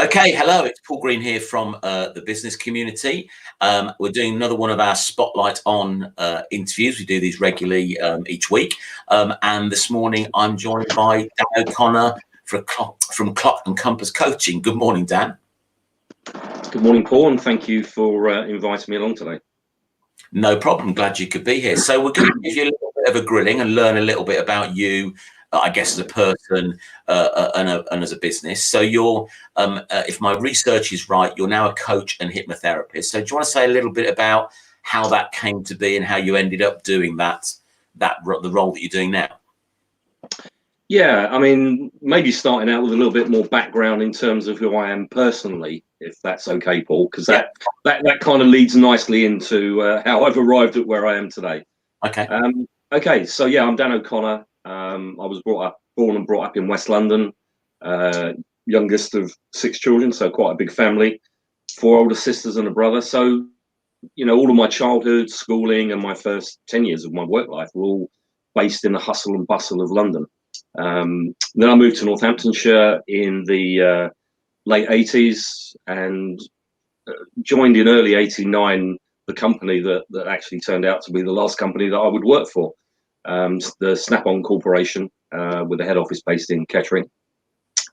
Okay, hello, it's Paul Green here from the business community. We're doing another one of our Spotlight on interviews. We do these regularly each week. And this morning I'm joined by Dan O'Connor from Clock and Compass Coaching. Good morning, Dan. Good morning, Paul, and thank you for inviting me along today. No problem. Glad you could be here. So we're going to give you a little bit of a grilling and learn a little bit about you, I guess, as a person and as a business. So you're, if my research is right, you're now a coach and hypnotherapist. So do you want to say a little bit about how that came to be and how you ended up doing the role that you're doing now? Yeah, I mean, maybe starting out with a little bit more background in terms of who I am personally, if that's okay, Paul, because that kind of leads nicely into how I've arrived at where I am today. Okay. Okay, so yeah, I'm Dan O'Connor. I was born and brought up in West London, youngest of 6 children, so quite a big family, 4 older sisters and a brother. So, you know, all of my childhood, schooling, and my first 10 years of my work life were all based in the hustle and bustle of London. Then I moved to Northamptonshire in the late 80s and joined in early 89 the company that actually turned out to be the last company that I would work for, the Snap-on Corporation, with a head office based in Kettering.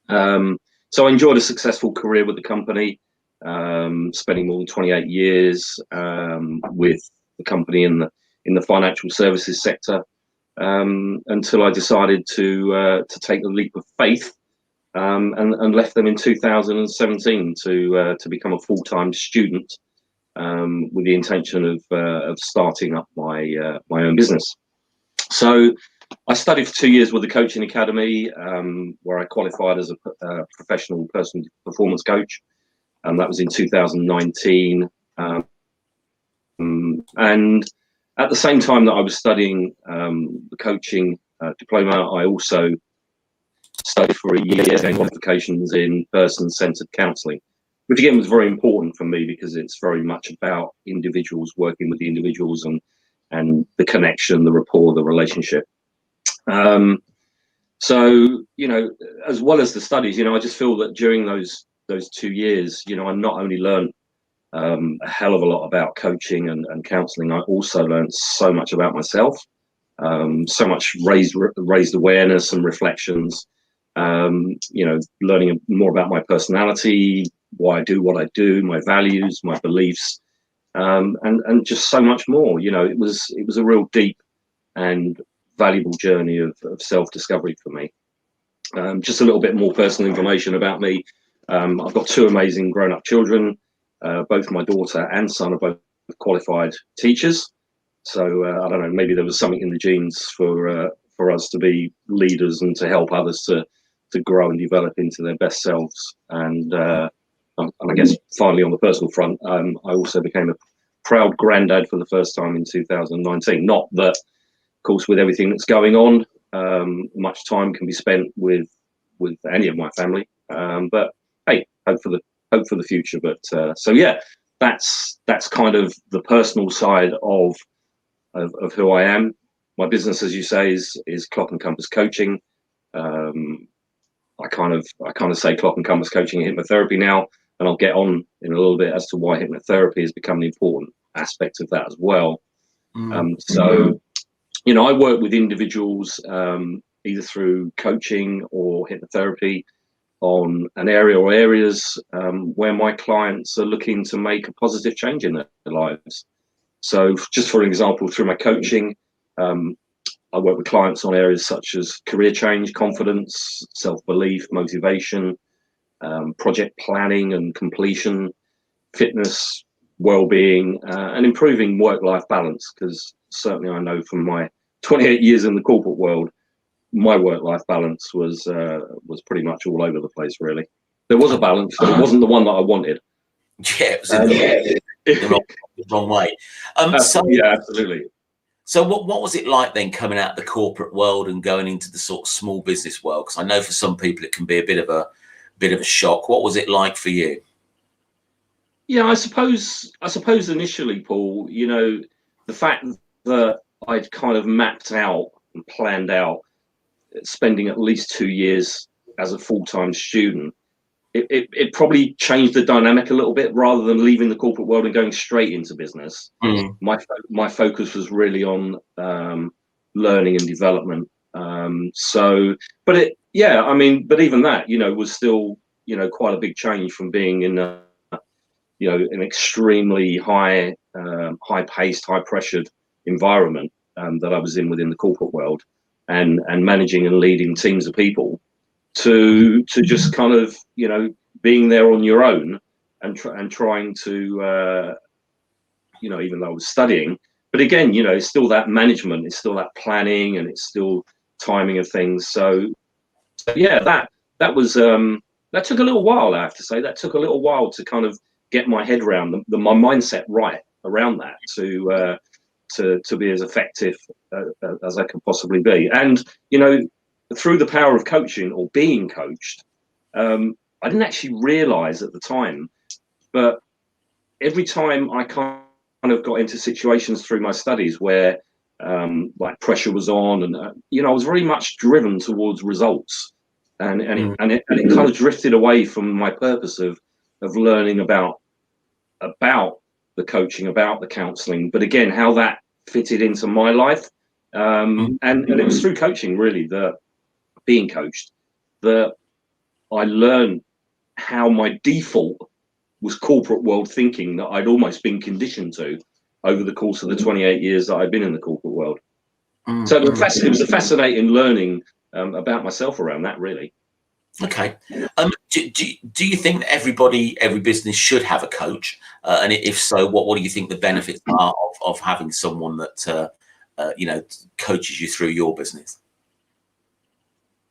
So I enjoyed a successful career with the company, spending more than 28 years with the company in the financial services sector, until I decided to take the leap of faith, and left them in 2017 to become a full-time student, with the intention of starting up my own business. So I studied for 2 years with the Coaching Academy, where I qualified as a professional personal performance coach, and that was in 2019. And at the same time that I was studying the coaching diploma, I also studied for a year getting qualifications in person-centered counselling, which again was very important for me because it's very much about individuals, working with the individuals and the connection, the rapport, the relationship. So, you know, as well as the studies, you know, I just feel that during those 2 years, you know, I not only learned a hell of a lot about coaching and counselling, I also learned so much about myself, so much raised awareness and reflections, you know, learning more about my personality, why I do what I do, my values, my beliefs, and just so much more. You know, it was a real deep and valuable journey of self-discovery for me. Just a little bit more personal information about me. I've got 2 amazing grown-up children. Both my daughter and son are both qualified teachers. So I don't know, maybe there was something in the genes for us to be leaders and to help others to grow and develop into their best selves. And I guess finally on the personal front, I also became a proud granddad for the first time in 2019. Not that, of course, with everything that's going on, much time can be spent with any of my family. But hey, hope for the future. But so yeah, that's kind of the personal side of who I am. My business, as you say, is Clock and Compass Coaching. I kind of say Clock and Compass Coaching and hypnotherapy now, and I'll get on in a little bit as to why hypnotherapy has become an important aspect of that as well. So, you know, I work with individuals either through coaching or hypnotherapy on an area or areas where my clients are looking to make a positive change in their lives. So just for example, through my coaching, I work with clients on areas such as career change, confidence, self-belief, motivation, project planning and completion, fitness, well-being, and improving work-life balance. Because certainly I know from my 28 years in the corporate world, my work-life balance was pretty much all over the place, really. There was a balance, but it wasn't the one that I wanted. Yeah, it was in the wrong way. Yeah, absolutely. So what was it like then coming out of the corporate world and going into the sort of small business world? Because I know for some people it can be a bit of a shock. What was it like for you? Yeah, I suppose initially, Paul, you know, the fact that I'd kind of mapped out and planned out spending at least 2 years as a full-time student it probably changed the dynamic a little bit. Rather than leaving the corporate world and going straight into business, my focus was really on learning and development. But even that, was still, quite a big change from being in an extremely high-paced, high-pressured environment that I was in within the corporate world, and managing and leading teams of people, to just kind of being there on your own and trying to even though I was studying, but again, it's still that management, it's still that planning, and it's still timing of things. So yeah, that was that took a little while. I have to say, that took a little while to kind of get my head around my mindset right around that, to be as effective as I can possibly be. And through the power of coaching or being coached, I didn't actually realize at the time, but every time I kind of got into situations through my studies where like pressure was on, and I was very much driven towards results, and it kind of drifted away from my purpose of learning about the coaching, about the counseling, but again, how that fitted into my life. And it was through coaching, really, being coached, that I learned how my default was corporate world thinking that I'd almost been conditioned to over the course of the 28 years that I've been in the corporate world. So it was a fascinating learning about myself around that, really. Okay. Do you think that every business should have a coach? And if so, what do you think the benefits are of having someone that coaches you through your business?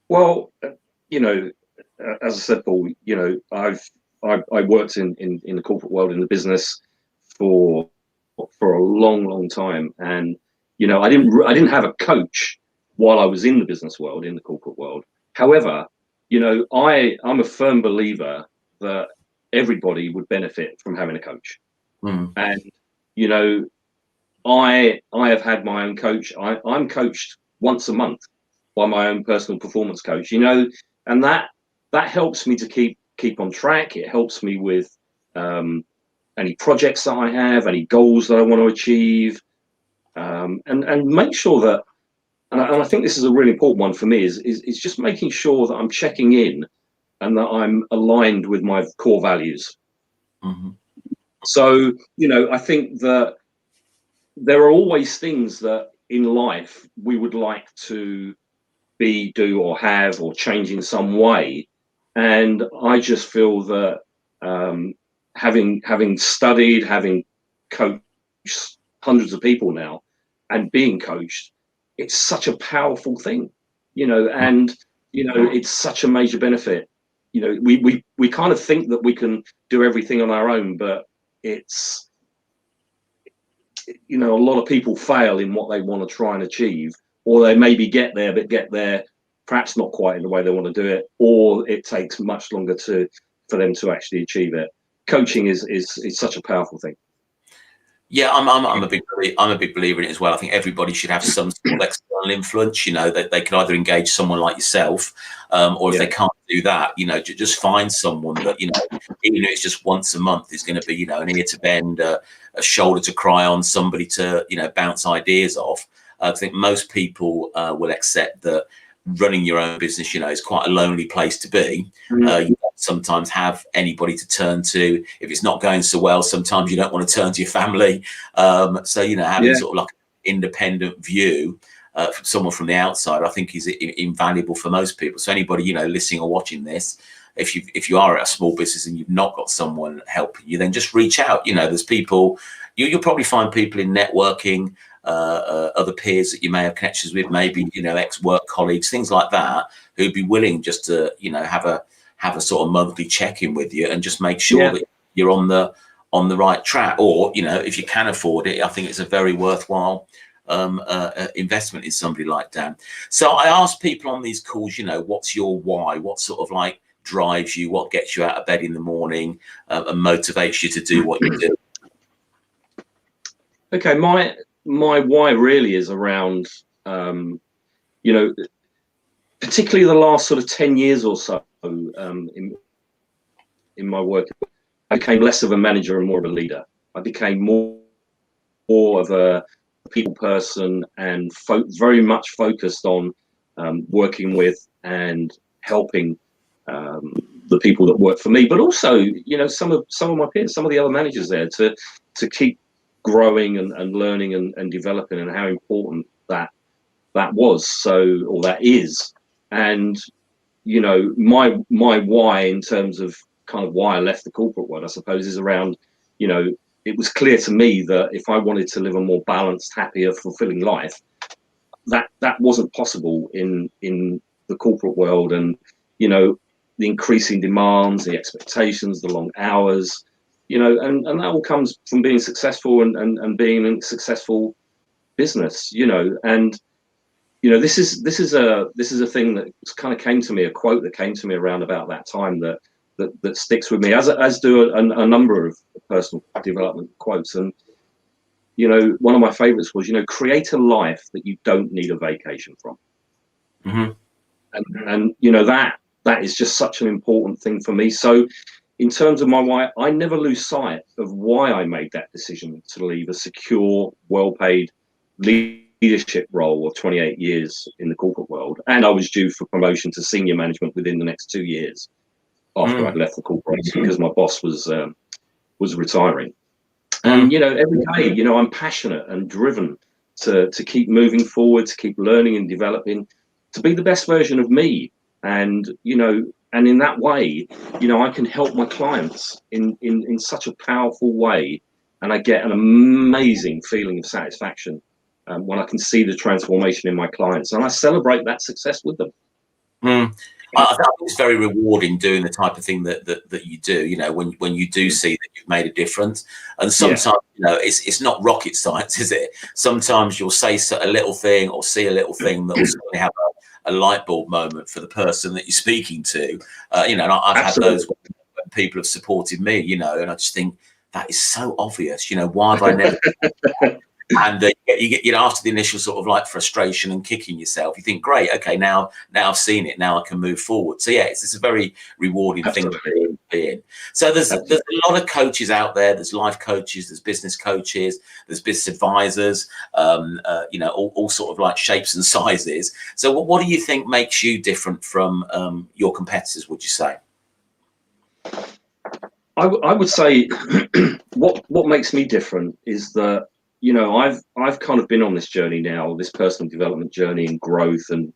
Well, as I said, Paul, I worked in the corporate world, in the business, for a long time, and I didn't have a coach while I was in the business world, in the corporate world. However, I'm a firm believer that everybody would benefit from having a coach. And I have had my own coach. I'm coached once a month by my own personal performance coach, and that helps me to keep on track. It helps me with any projects that I have, any goals that I want to achieve, and make sure that, and I think this is a really important one for me, is just making sure that I'm checking in and that I'm aligned with my core values. So, I think that there are always things that in life we would like to be, do, or have, or change in some way. And I just feel that having studied, having coached hundreds of people now, and being coached, it's such a powerful thing, and it's such a major benefit. We kind of think that we can do everything on our own, but it's a lot of people fail in what they want to try and achieve, or they maybe get there, but get there perhaps not quite in the way they want to do it, or it takes much longer for them to actually achieve it. Coaching is such a powerful thing. Yeah, I'm a big believer in it as well. I think everybody should have some sort of external influence. That they can either engage someone like yourself, or if they can't do that, just find someone that even if it's just once a month, is going to be an ear to bend, a shoulder to cry on, somebody to bounce ideas off. I think most people will accept that running your own business, is quite a lonely place to be. You don't sometimes have anybody to turn to. If it's not going so well, sometimes you don't want to turn to your family. So, having sort of like an independent view from someone from the outside, I think is invaluable for most people. So anybody, listening or watching this, if you are at a small business and you've not got someone helping you, then just reach out. There's people, you'll probably find people in networking, other peers that you may have connections with, maybe ex-work colleagues, things like that, who'd be willing just to have a sort of monthly check-in with you and just make sure that you're on the right track. Or if you can afford it, I think it's a very worthwhile investment in somebody like Dan. So I ask people on these calls, what's your why? What sort of like drives you? What gets you out of bed in the morning and motivates you to do what you do? Okay, my why really is around, particularly the last sort of 10 years or so, in my work. I became less of a manager and more of a leader. I became more of a people person and very much focused on working with and helping the people that work for me, but also, you know, some of my peers, some of the other managers there, to keep growing and learning and developing, and how important that was, or that is. And you know, my why in terms of kind of why I left the corporate world, I suppose, is around, you know, it was clear to me that if I wanted to live a more balanced, happier, fulfilling life, that wasn't possible in the corporate world. And you know, the increasing demands, the expectations, the long hours, you know, and that all comes from being successful and being in a successful business, you know. And you know, this is a thing that kind of came to me, a quote that came to me around about that time that sticks with me, as do a number of personal development quotes. And you know, one of my favorites was, you know, create a life that you don't need a vacation from. Mm-hmm. And you know, that is just such an important thing for me. So in terms of my why, I never lose sight of why I made that decision to leave a secure, well-paid leadership role of 28 years in the corporate world. And I was due for promotion to senior management within the next 2 years after I'd left the corporation, because my boss was retiring. And you know, every day, you know, I'm passionate and driven to keep moving forward, to keep learning and developing, to be the best version of me. And you know, and in that way, you know, I can help my clients in such a powerful way, and I get an amazing feeling of satisfaction when I can see the transformation in my clients, and I celebrate that success with them. I think it's very rewarding doing the type of thing that you do, you know, when you do see that you've made a difference. And sometimes, you know, it's not rocket science, is it? Sometimes you'll say a little thing or see a little thing that will suddenly have a light bulb moment for the person that you're speaking to. You know, and I've had those when people have supported me, you know, and I just think that is so obvious. You know, why have I never? And you get, you know, after the initial sort of like frustration and kicking yourself, you think, great, okay, now I've seen it, now I can move forward. So yeah, it's a very rewarding thing to be in. So there's a lot of coaches out there. There's life coaches, there's business coaches, there's business advisors, you know, all sort of like shapes and sizes. So what do you think makes you different from your competitors, would you say? I would say what makes me different is that, you know, I've kind of been on this journey now, this personal development journey and growth, and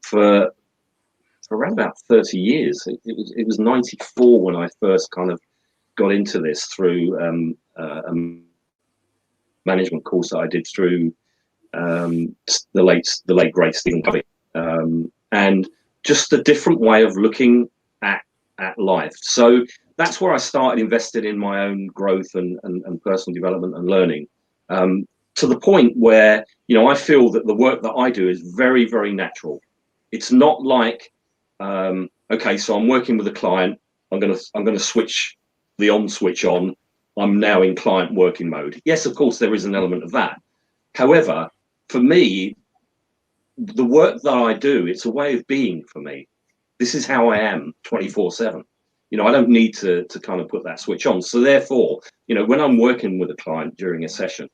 for around about 30 years. It was 94 when I first kind of got into this through a management course that I did through the late great Stephen Covey, and just a different way of looking at life. So that's where I started invested in my own growth and personal development and learning. To the point where, you know, I feel that the work that I do is very, very natural. It's not like, okay, so I'm working with a client, I'm gonna switch the on switch on, I'm now in client working mode. Yes, of course, there is an element of that. However, for me, the work that I do, it's a way of being for me. This is how I am 24/7. You know, I don't need to kind of put that switch on. So therefore, you know, when I'm working with a client during a session,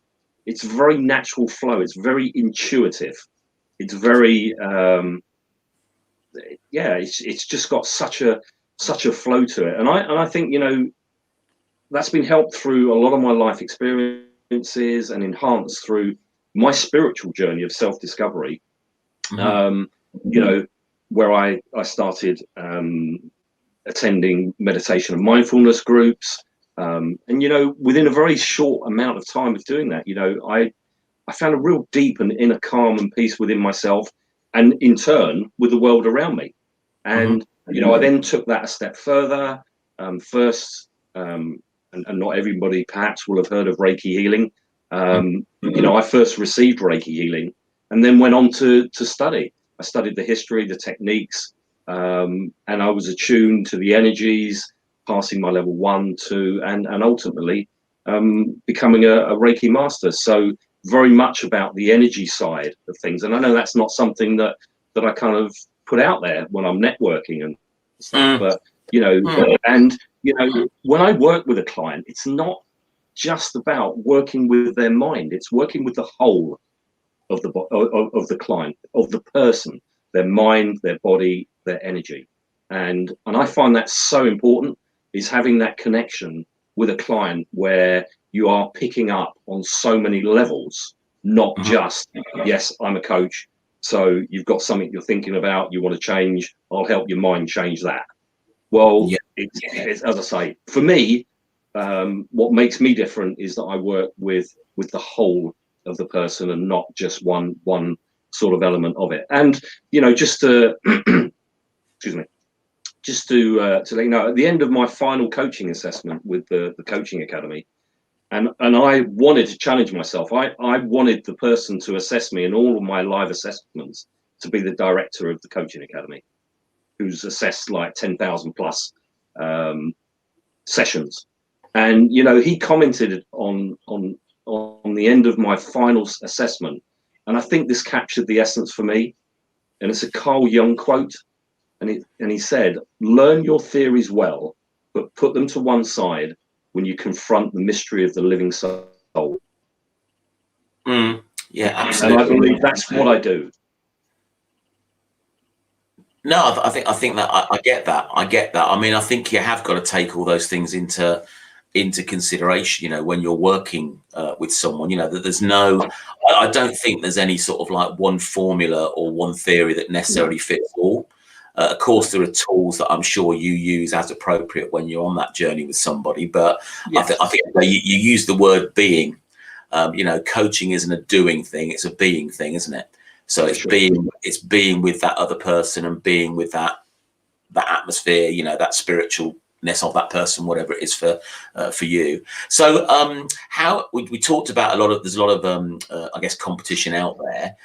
it's very natural flow. It's very intuitive. It's very, yeah, it's just got such a flow to it. And I think, you know, that's been helped through a lot of my life experiences and enhanced through my spiritual journey of self-discovery. You know, where I started attending meditation and mindfulness groups. And, you know, within a very short amount of time of doing that, you know, I found a real deep and inner calm and peace within myself, and in turn with the world around me. And, you know, I then took that a step further. And not everybody perhaps will have heard of Reiki Healing. You know, I first received Reiki Healing and then went on to study. I studied the history, the techniques, and I was attuned to the energies, passing my level 1, 2, and ultimately becoming a Reiki master. So very much about the energy side of things. And I know that's not something that I kind of put out there when I'm networking and stuff, but you know, and, you know, when I work with a client, it's not just about working with their mind, it's working with the whole of the client, of the person, their mind, their body, their energy. And I find that so important, is having that connection with a client where you are picking up on so many levels, not just, yes, I'm a coach, so you've got something you're thinking about, you want to change, I'll help your mind change that. Well, it's, as I say, for me, what makes me different is that I work with the whole of the person and not just one sort of element of it. And, you know, just to excuse me, just to let you know, at the end of my final coaching assessment with the coaching academy, and I wanted to challenge myself. I wanted the person to assess me in all of my live assessments to be the director of the coaching academy, who's assessed like 10,000 plus sessions. And, you know, he commented on the end of my final assessment, and I think this captured the essence for me. And it's a Carl Jung quote, and he said, "Learn your theories well, but put them to one side when you confront the mystery of the living soul." Yeah, absolutely. And I believe that's what I do. No, I think that I get that. I get that. I mean, I think you have got to take all those things into consideration, you know, when you're working with someone, you know, that there's no, I don't think there's any sort of like one formula or one theory that necessarily fits all. Of course, there are tools that I'm sure you use as appropriate when you're on that journey with somebody. But yes, I think you use the word being. You know, coaching isn't a doing thing; it's a being thing, isn't it? So it's being with that other person and being with that atmosphere. You know, that spiritualness of that person, whatever it is for you. So how we talked about there's a lot of I guess competition out there.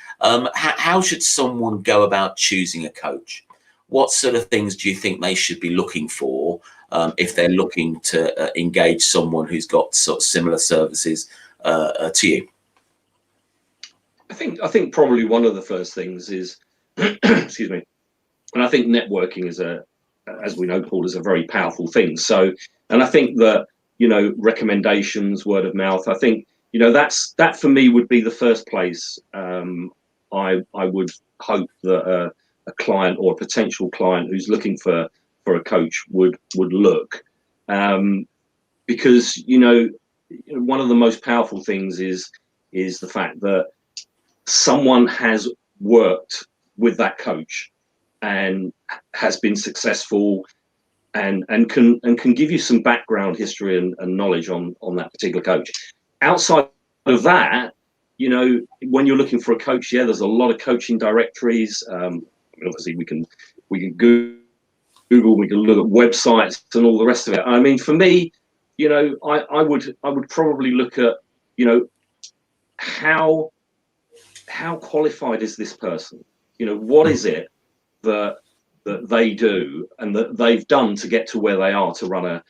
How should someone go about choosing a coach? What sort of things do you think they should be looking for if they're looking to engage someone who's got sort of similar services to you? I think probably one of the first things is excuse me, and I think networking is as we know, Paul, is a very powerful thing. So, and I think that, you know, recommendations, word of mouth, I think, you know, that for me would be the first place I would hope that a client or a potential client who's looking for a coach would look, because, you know, one of the most powerful things is the fact that someone has worked with that coach and has been successful and can give you some background history and knowledge on that particular coach. Outside of that, you know, when you're looking for a coach, yeah, there's a lot of coaching directories. Obviously we can Google, we can look at websites and all the rest of it. I mean, for me, you know, I would probably look at, you know, how qualified is this person? You know, what is it that they do and that they've done to get to where they are to run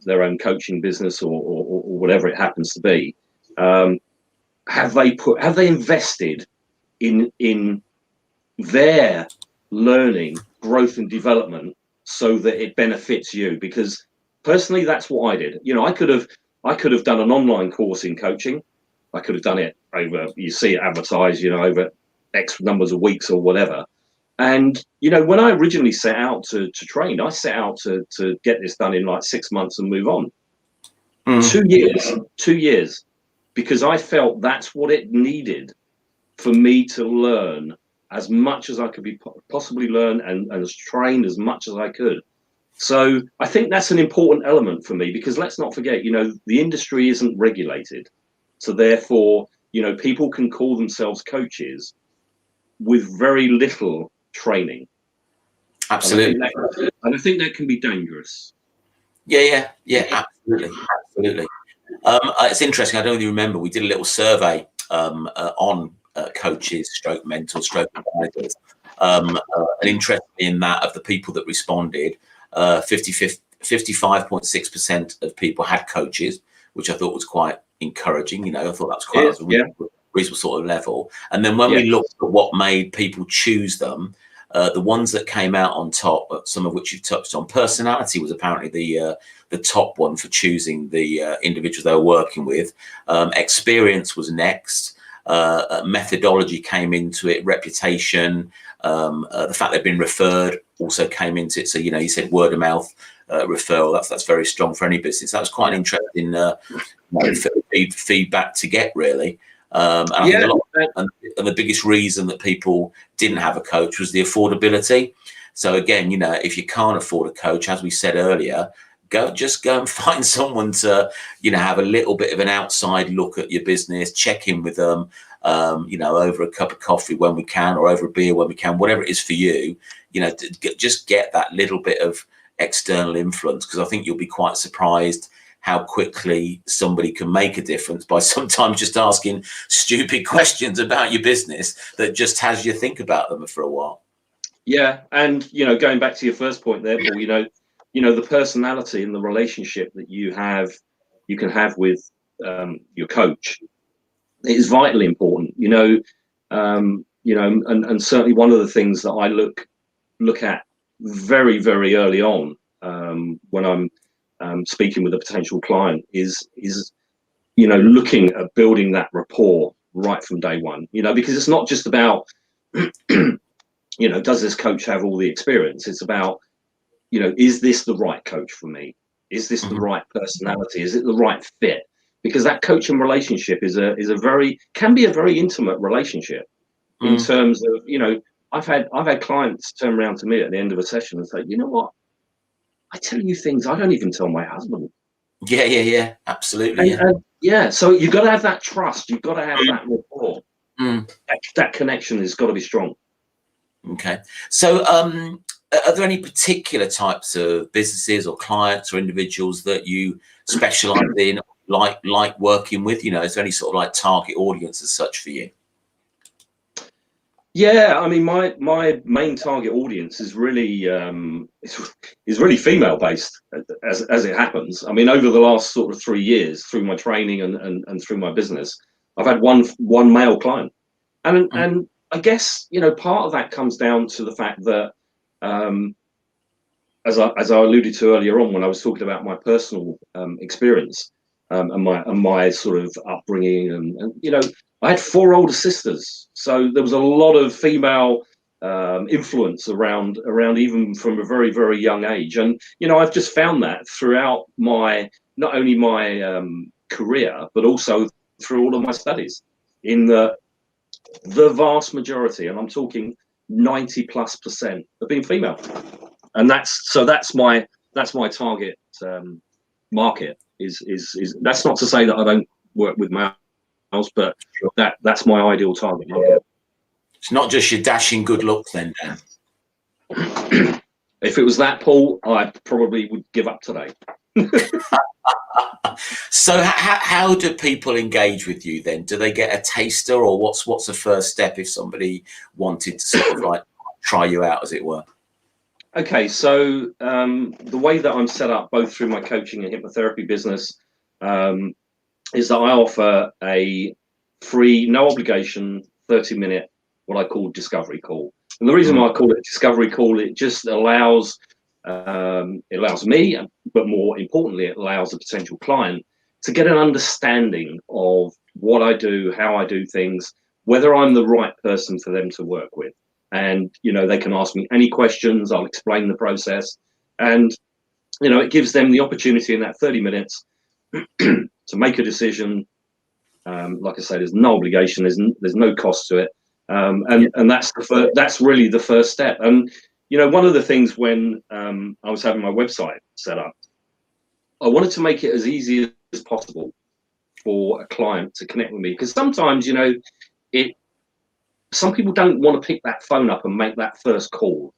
their own coaching business or whatever it happens to be. Have they invested in their learning, growth and development so that it benefits you? Because personally, that's what I did. You know, I could have done an online course in coaching. I could have done it over, you see it advertised, you know, over X numbers of weeks or whatever. And, you know, when I originally set out to train, I set out to get this done in like 6 months and move on. 2 years, because I felt that's what it needed for me to learn as much as I could possibly learn and as trained as much as I could. So I think that's an important element for me, because let's not forget, you know, the industry isn't regulated. So therefore, you know, people can call themselves coaches with very little training. Absolutely. And I think that can be dangerous. Yeah, absolutely. It's interesting. I don't really remember. We did a little survey on coaches, stroke mentors, stroke advisors. And interestingly, in that, of the people that responded, 55.6% of people had coaches, which I thought was quite encouraging. You know, I thought that was quite a reasonable sort of level. And then when we looked at what made people choose them, The ones that came out on top, some of which you've touched on, personality was apparently the top one for choosing the individuals they were working with. Experience was next. Methodology came into it, reputation, the fact they've been referred also came into it. So, you know, you said word of mouth referral, that's very strong for any business. That was quite an interesting feedback to get, really. And I think and the biggest reason that people didn't have a coach was the affordability. So again, you know, if you can't afford a coach, as we said earlier, just go and find someone to, you know, have a little bit of an outside look at your business, check in with them, you know, over a cup of coffee when we can, or over a beer when we can, whatever it is for you, you know, just get that little bit of external influence, because I think you'll be quite surprised how quickly somebody can make a difference by sometimes just asking stupid questions about your business that just has you think about them for a while. Yeah, and you know, going back to your first point there, Paul, you know, the personality and the relationship that you can have with your coach is vitally important. You know, and certainly one of the things that I look at very, very early on when I'm speaking with a potential client is you know, looking at building that rapport right from day one. You know, because it's not just about you know, does this coach have all the experience? It's about, you know, is this the right coach for me? Is this the right personality? Is it the right fit? Because that coaching relationship can be a very intimate relationship in terms of, you know, I've had clients turn around to me at the end of a session and say, you know what, I tell you things I don't even tell my husband. Yeah, absolutely. And yeah, so you've got to have that trust. You've got to have that rapport. That connection has got to be strong. Okay. So are there any particular types of businesses or clients or individuals that you specialize in, like working with? You know, is there any sort of like target audience as such for you? Yeah, I mean, my main target audience is really female based, as it happens. I mean, over the last sort of 3 years, through my training and through my business, I've had one male client, and I guess, you know, part of that comes down to the fact that, as I alluded to earlier on when I was talking about my personal experience and my sort of upbringing, and you know, I had 4 older sisters, so there was a lot of female influence around even from a very, very young age. And you know, I've just found that throughout not only my career, but also through all of my studies, in the vast majority, and I'm talking 90+%, have been female. And that's my target market. Is that's not to say that I don't work with males, but that's my ideal target market. It's not just your dashing good looks then, Dan. If it was that, Paul, I probably would give up today. So how do people engage with you then? Do they get a taster, or what's the first step if somebody wanted to sort of like try you out, as it were? Okay, so the way that I'm set up, both through my coaching and hypnotherapy business, is that I offer a free, no obligation, 30-minute, what I call discovery call. And the reason why I call it a discovery call, it just allows me, but more importantly, it allows a potential client to get an understanding of what I do, how I do things, whether I'm the right person for them to work with. And, you know, they can ask me any questions, I'll explain the process. And, you know, it gives them the opportunity in that 30 minutes to make a decision. Like I say, there's no obligation, there's no cost to it. And that's really the first step. And, you know, one of the things when I was having my website set up, I wanted to make it as easy as possible for a client to connect with me. Because sometimes, you know, some people don't want to pick that phone up and make that first call.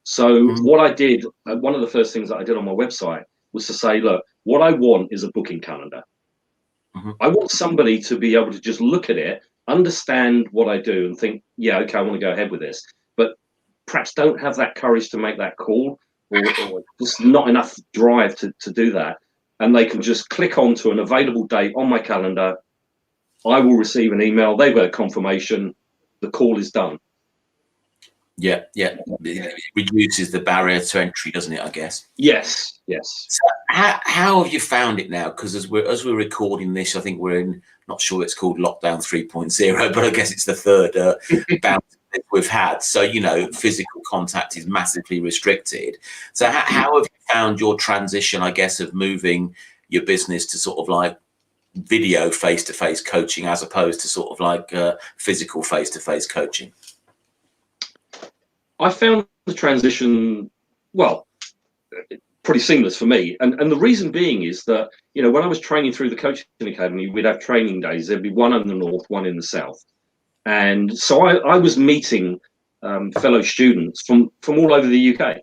So what I did, one of the first things that I did on my website was to say, look, what I want is a booking calendar. I want somebody to be able to just look at it, understand what I do, and think, yeah, okay, I want to go ahead with this. But perhaps don't have that courage to make that call, or just not enough drive to do that. And they can just click onto an available date on my calendar. I will receive an email. They've got a confirmation. The call is done. Yeah, yeah. It reduces the barrier to entry, doesn't it, I guess? Yes, yes. So how have you found it now? Because as we're recording this, I think we're in, not sure it's called lockdown 3.0, but I guess it's the third bout that we've had. So, you know, physical contact is massively restricted. So how have you found your transition, I guess, of moving your business to sort of like video face-to-face coaching as opposed to sort of like physical face-to-face coaching? I found the transition, well, pretty seamless for me. And the reason being is that, you know, when I was training through the coaching academy, we'd have training days. There'd be one in the north, one in the south. And so I was meeting fellow students from all over the UK.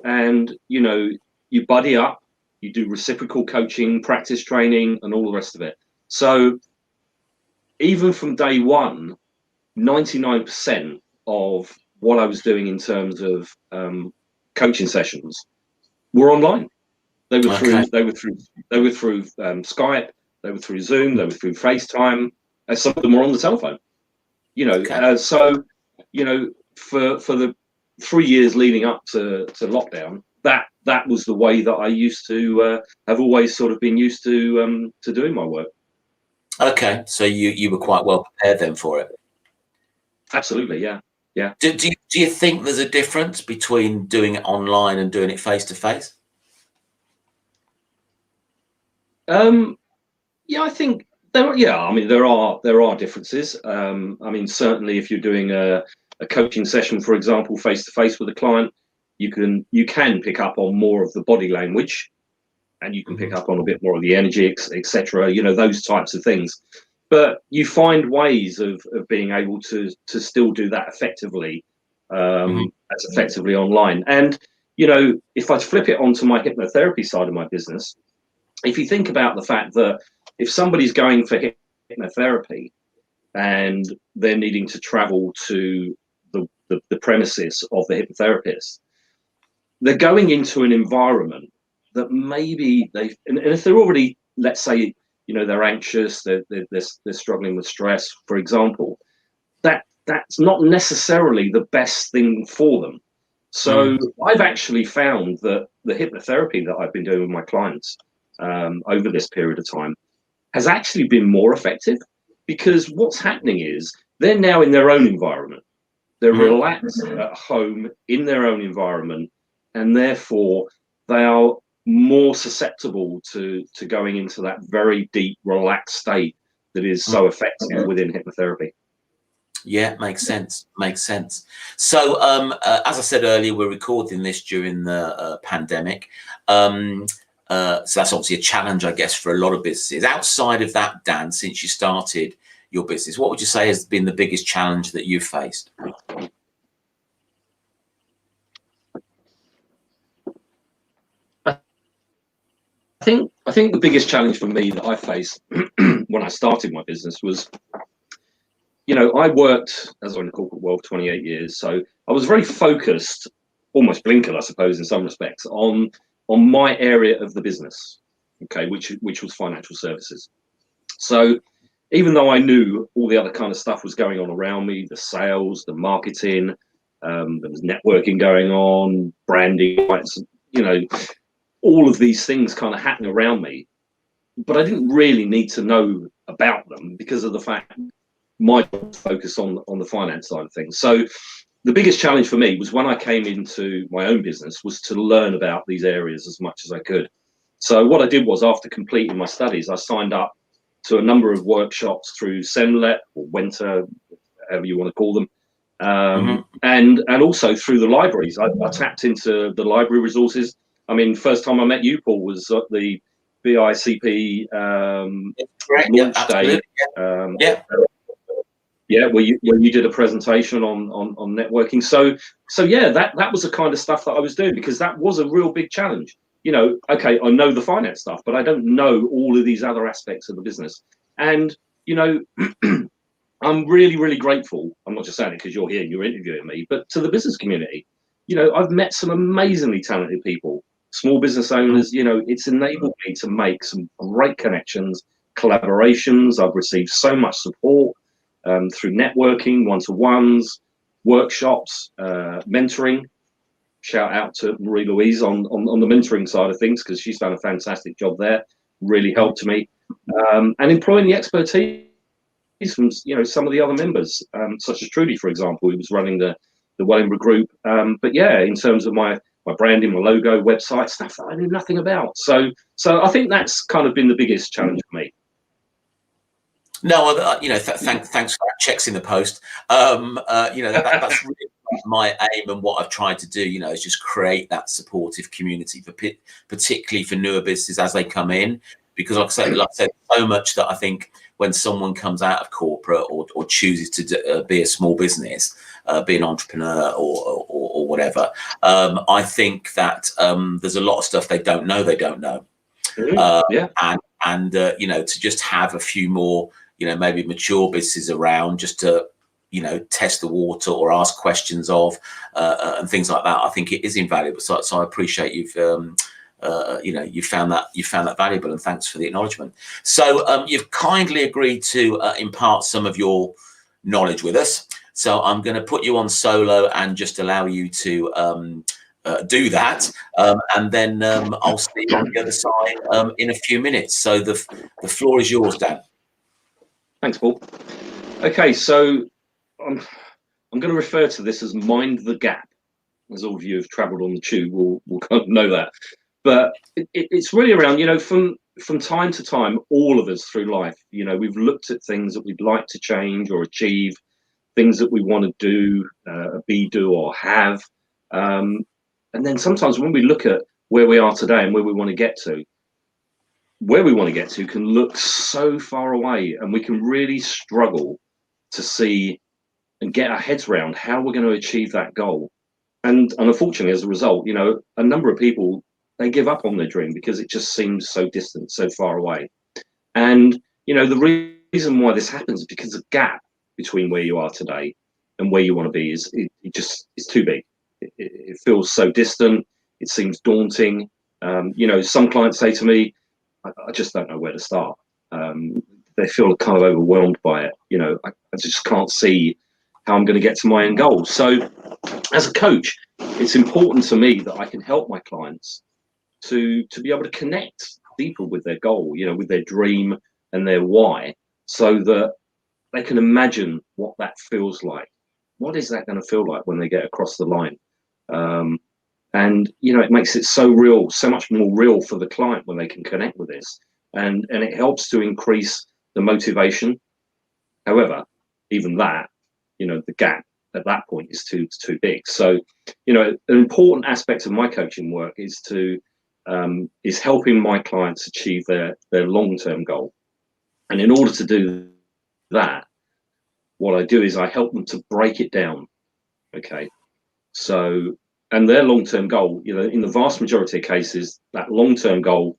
And, you know, you buddy up, you do reciprocal coaching, practice training, and all the rest of it. So even from day one, 99% of what I was doing in terms of coaching sessions were online. They were through Skype, they were through Zoom, they were through FaceTime, and some of them were on the telephone. You know, so you know, for the 3 years leading up to lockdown, that was the way that I used to have always sort of been used to doing my work. Okay, so you were quite well prepared then for it. Absolutely, yeah, yeah. Do you think there's a difference between doing it online and doing it face to face? Yeah, I think there. Yeah, I mean there are differences. I mean certainly if you're doing a coaching session, for example, face to face with a client, you can pick up on more of the body language, and you can pick up on a bit more of the energy, etc. You know, those types of things. But you find ways of being able to still do that effectively, as effectively online. And you know, if I flip it onto my hypnotherapy side of my business, if you think about the fact that if somebody's going for hypnotherapy and they're needing to travel to the premises of the hypnotherapist, they're going into an environment that maybe and if they're already, let's say, you know, they're anxious, they're struggling with stress, for example, that's not necessarily the best thing for them. So I've actually found that the hypnotherapy that I've been doing with my clients over this period of time has actually been more effective, because what's happening is they're now in their own environment. They're relaxed at home in their own environment, and therefore they are more susceptible to going into that very deep, relaxed state that is so effective within hypnotherapy. Yeah, makes sense. Makes sense. So, as I said earlier, we're recording this during the pandemic. So that's obviously a challenge, I guess, for a lot of businesses. Outside of that, Dan, since you started your business, what would you say has been the biggest challenge that you've faced? I think the biggest challenge for me that I faced when I started my business was, you know, I worked as in the corporate world for 28 years, so I was very focused, almost blinkered, I suppose, in some respects, on my area of the business, okay, which was financial services. So even though I knew all the other kind of stuff was going on around me, the sales, the marketing, there was networking going on, branding, you know, all of these things kind of happening around me, but I didn't really need to know about them because of the fact my focus on the finance side of things. So the biggest challenge for me was when I came into my own business was to learn about these areas as much as I could. So what I did was, after completing my studies, I signed up to a number of workshops through Semlet or Winter, however you want to call them, and also through the libraries. I tapped into the library resources. I mean, first time I met you, Paul, was at the BICP launch day. Yeah, where you did a presentation on networking. So yeah, that was the kind of stuff that I was doing, because that was a real big challenge. You know, okay, I know the finance stuff, but I don't know all of these other aspects of the business. And you know, I'm really, really grateful. I'm not just saying it because you're here, you're interviewing me, but to the business community. You know, I've met some amazingly talented people, small business owners. You know, it's enabled me to make some great connections, collaborations. I've received so much support through networking, one-to-ones, workshops, mentoring. Shout out to Marie Louise on the mentoring side of things, because she's done a fantastic job there. Really helped me, and employing the expertise from some of the other members, such as Trudy, for example, who was running the Wellingborough group. But yeah, in terms of my branding, my logo, website, stuff that I knew nothing about. So I think that's kind of been the biggest challenge for me. No, thanks for that. Checks in the post. That's really my aim, and what I've tried to do, is just create that supportive community particularly for newer businesses as they come in. Because like I said, so much that I think when someone comes out of corporate or chooses to be a small business, be an entrepreneur or whatever, I think that there's a lot of stuff they don't know. Yeah. And to just have a few more, maybe mature businesses around, just to test the water or ask questions of and things like that, I think it is invaluable. So I appreciate you've you found that valuable, and thanks for the acknowledgement. So you've kindly agreed to impart some of your knowledge with us. So I'm going to put you on solo and just allow you to do that, and then I'll see you on the other side in a few minutes. So the floor is yours, Dan. Thanks, Paul. Okay, so I'm going to refer to this as mind the gap, as all of you have travelled on the tube will kind of know that. But it's really around, from time to time, all of us through life, we've looked at things that we'd like to change or achieve, things that we want to do, do or have. And then sometimes when we look at where we are today and where we want to get to, can look so far away, and we can really struggle to see and get our heads around how we're going to achieve that goal. And unfortunately, as a result, a number of people, they give up on their dream because it just seems so distant, so far away. And, the reason why this happens is because the gap between where you are today and where you want to be is too big. It feels so distant. It seems daunting. Some clients say to me, I just don't know where to start. They feel kind of overwhelmed by it. I just can't see how I'm going to get to my end goal. So as a coach, it's important to me that I can help my clients to be able to connect deeper with their goal, with their dream and their why, so that they can imagine what that feels like. What is that going to feel like when they get across the line? And it makes it so real, so much more real for the client when they can connect with this, and it helps to increase the motivation. However, even that, the gap at that point is too big. So, an important aspect of my coaching work is helping my clients achieve their long-term goal. And in order to do that, what I do is I help them to break it down. Okay, so. And their long-term goal, in the vast majority of cases, that long-term goal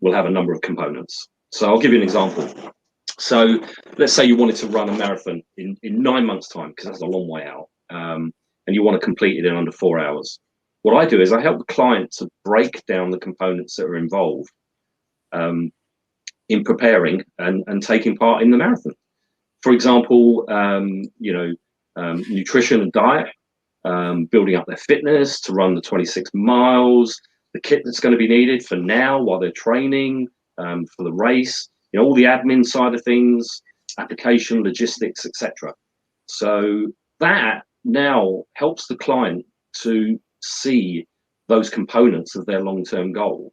will have a number of components. So I'll give you an example. So let's say you wanted to run a marathon in 9 months' time, because that's a long way out, and you want to complete it in under 4 hours. What I do is I help the client to break down the components that are involved in preparing and taking part in the marathon. For example, nutrition and diet. Building up their fitness to run the 26 miles, the kit that's going to be needed for now while they're training, for the race, all the admin side of things, application, logistics, etc. So that now helps the client to see those components of their long-term goal,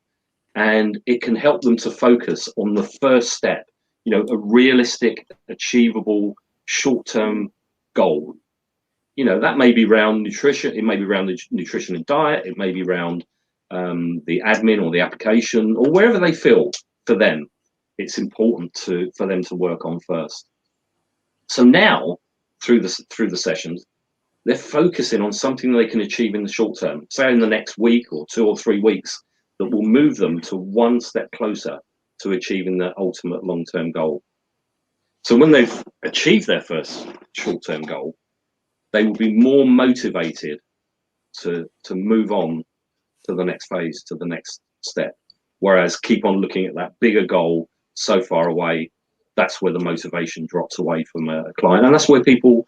and it can help them to focus on the first step, a realistic, achievable, short-term goal. That may be around nutrition, it may be around the nutrition and diet, it may be around the admin or the application, or wherever they feel for them it's important for them to work on first. So now, through the sessions, they're focusing on something they can achieve in the short term, say in the next week or 2 or 3 weeks, that will move them to one step closer to achieving their ultimate long-term goal. So when they've achieved their first short-term goal, they will be more motivated to move on to the next phase, to the next step. Whereas keep on looking at that bigger goal so far away, that's where the motivation drops away from a client. And that's where people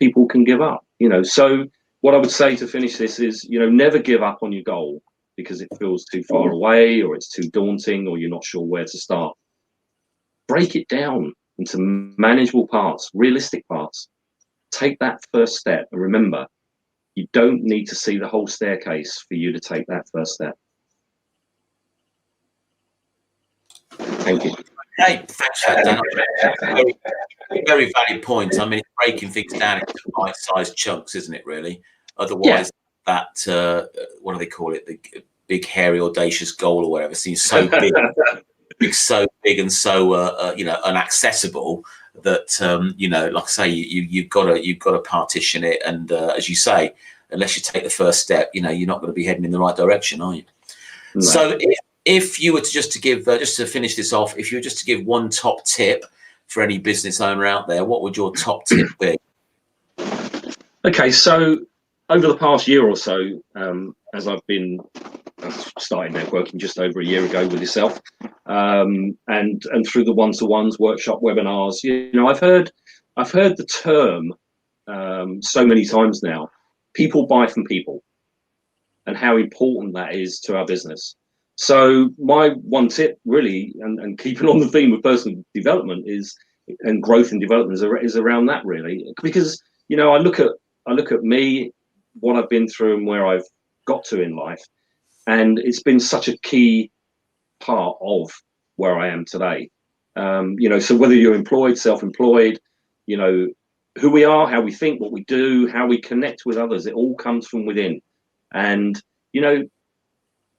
people can give up, you know. So what I would say to finish this is, you know, never give up on your goal because it feels too far away or it's too daunting or you're not sure where to start. Break it down into manageable parts, realistic parts. Take that first step, and remember, you don't need to see the whole staircase for you to take that first step. Thank you. Hey, thanks for that, Dan. Very, very valid point. I mean, it's breaking things down into bite-sized chunks, isn't it, really? Otherwise, that, what do they call it? The big, hairy, audacious goal or whatever seems so big, so big and so, you know, inaccessible that, you know, like I say, you've got to partition it. And as you say, unless you take the first step, you know, you're not going to be heading in the right direction, are you? No. So if you were to just to give, just to finish this off, if you were just to give one top tip for any business owner out there, what would your top tip be? Okay, so over the past year or so, as I've started networking just over a year ago with yourself, and through the one-to-ones, workshop, webinars, you know, I've heard the term so many times now. People buy from people, and how important that is to our business. So my one tip, really, and keeping on the theme of personal development, and growth and development is around that, really, because, you know, I look at me, what I've been through and where I've got to in life, and it's been such a key part of where I am today. You know, so whether you're employed, self-employed, you know, who we are, how we think, what we do, how we connect with others, it all comes from within. And, you know,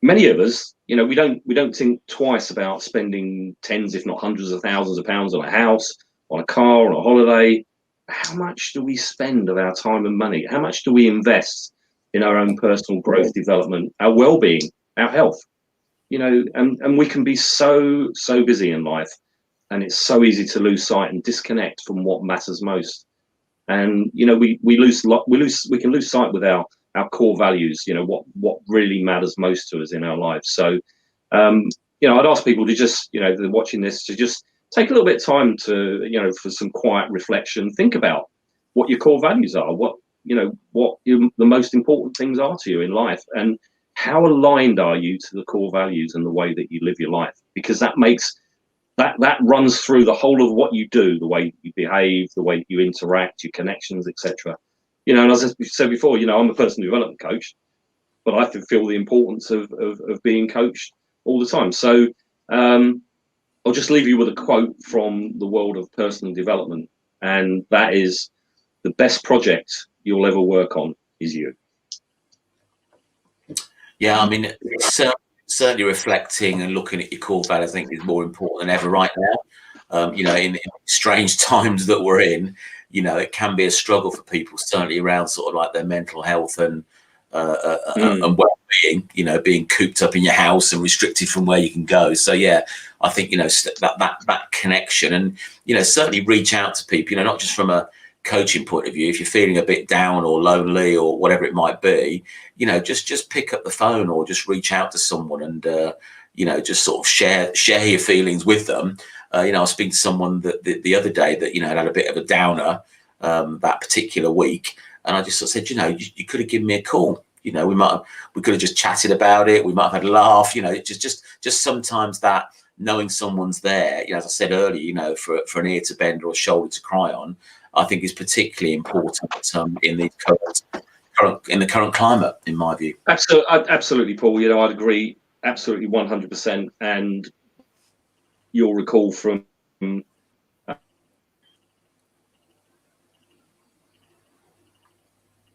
many of us, you know, we don't think twice about spending tens, if not hundreds of thousands of pounds on a house, on a car, on a holiday. How much do we spend of our time and money? How much do we invest in our own personal growth, development, our well-being, our health? You know, and we can be so busy in life, and it's so easy to lose sight and disconnect from what matters most. And, you know, we can lose sight with our core values, you know, what really matters most to us in our lives. So, you know, I'd ask people to just, you know, if they're watching this, to just take a little bit of time to, you know, for some quiet reflection, think about what your core values are, what the most important things are to you in life, and how aligned are you to the core values and the way that you live your life, because that makes that runs through the whole of what you do, the way you behave, the way you interact, your connections, etc. You know, and as I said before, you know, I'm a personal development coach, but I feel the importance of being coached all the time. So I'll just leave you with a quote from the world of personal development, and that is, the best project you'll ever work on is you. Yeah, I mean, certainly reflecting and looking at your core values, I think, is more important than ever right now. You know, in strange times that we're in, you know, it can be a struggle for people, certainly around sort of like their mental health and well-being, you know, being cooped up in your house and restricted from where you can go. So yeah, I think, you know, that connection, and, you know, certainly reach out to people, you know, not just from a coaching point of view. If you're feeling a bit down or lonely or whatever it might be, you know, just pick up the phone or just reach out to someone and you know, just sort of share your feelings with them. You know, I was speaking to someone the other day that, you know, had a bit of a downer that particular week, and I just sort of said, you know, you could have given me a call. You know, we could have just chatted about it. We might have had a laugh. You know, just sometimes that knowing someone's there, you know, as I said earlier, you know, for an ear to bend or a shoulder to cry on, I think is particularly important in the current climate, in my view. Absolutely, Paul. You know, I'd agree absolutely 100%. And you'll recall from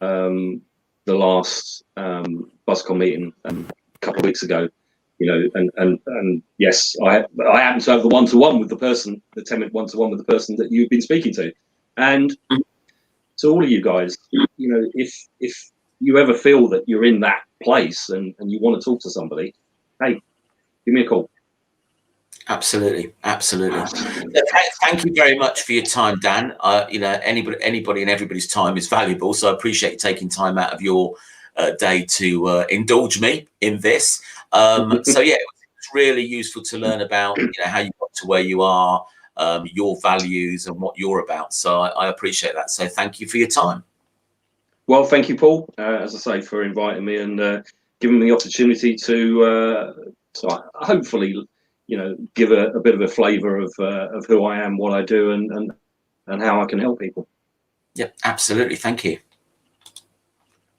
the last BuzzCon meeting a couple of weeks ago, you know, and yes, I happen to have the one-to-one with the person, the 10-minute one-to-one with the person that you've been speaking to. And to all of you guys, you know, if you ever feel that you're in that place and you want to talk to somebody, hey, give me a call. Absolutely. Thank you very much for your time, Dan. You know, anybody and everybody's time is valuable, so I appreciate you taking time out of your day to indulge me in this. So yeah, it was really useful to learn about, you know, how you got to where you are, your values and what you're about. So I appreciate that. So thank you for your time. Well, thank you, Paul, as I say, for inviting me and giving me the opportunity to hopefully, give a bit of a flavour of who I am, what I do, and how I can help people. Yeah, absolutely. Thank you.